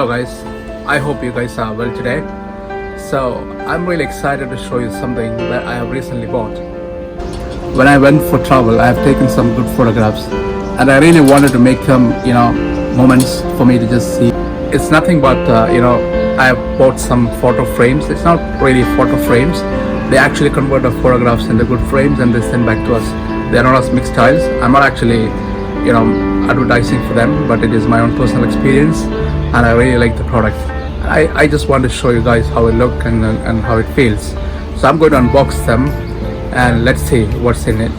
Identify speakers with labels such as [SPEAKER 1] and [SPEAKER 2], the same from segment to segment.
[SPEAKER 1] Hello guys, I hope you guys are well today. So I'm really excited to show you something that I have recently bought. When I went for travel, I have taken some good photographs and I really wanted to make them, moments for me to just see. It's nothing but, I have bought some photo frames. It's not really photo frames. They actually convert the photographs into good frames and they send back to us. They are known as Mixtiles. I'm not actually, advertising for them, but it is my own personal experience and I really like the product. I just want to show you guys how it look and how it feels. So I'm going to unbox them and let's see what's in it.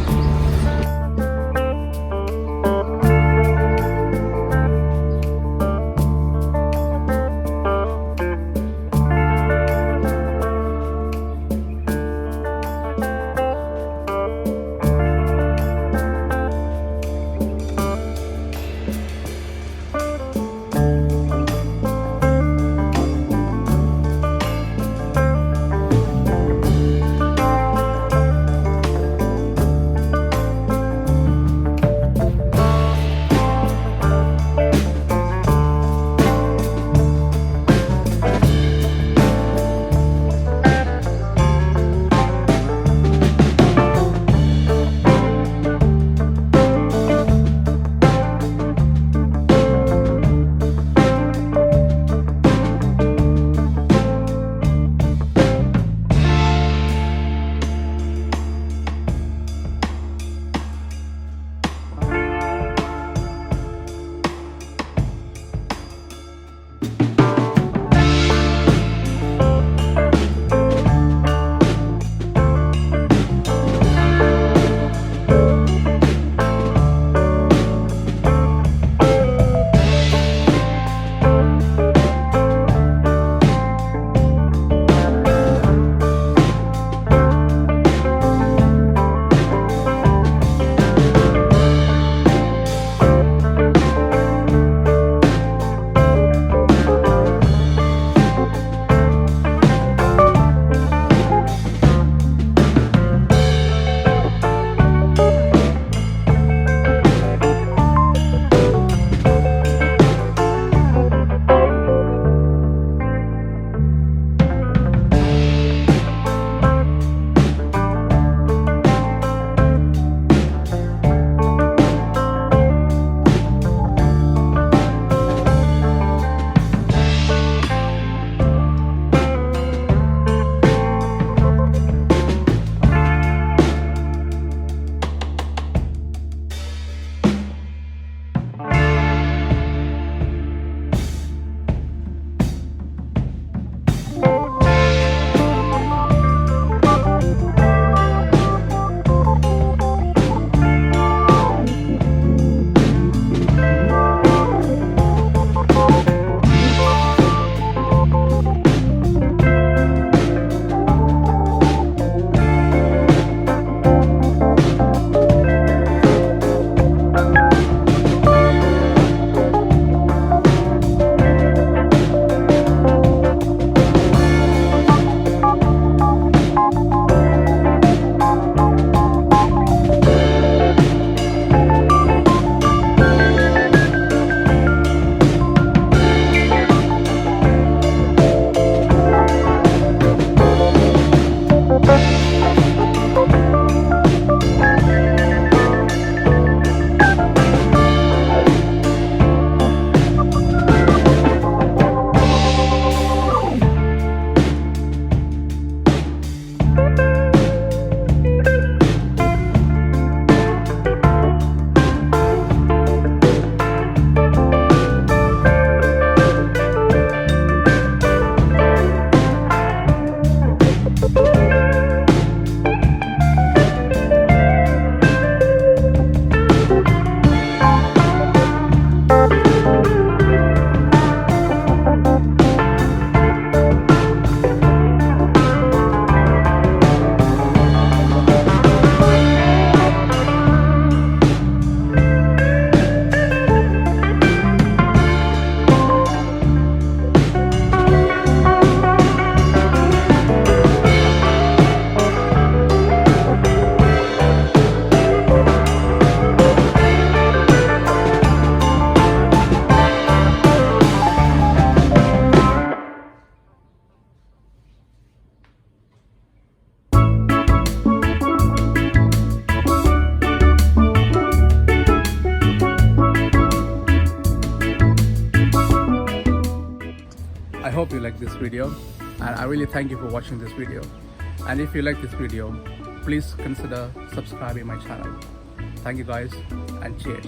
[SPEAKER 1] video, and I really thank you for watching this video. And if you like this video, please consider subscribing my channel. Thank you guys, and cheers.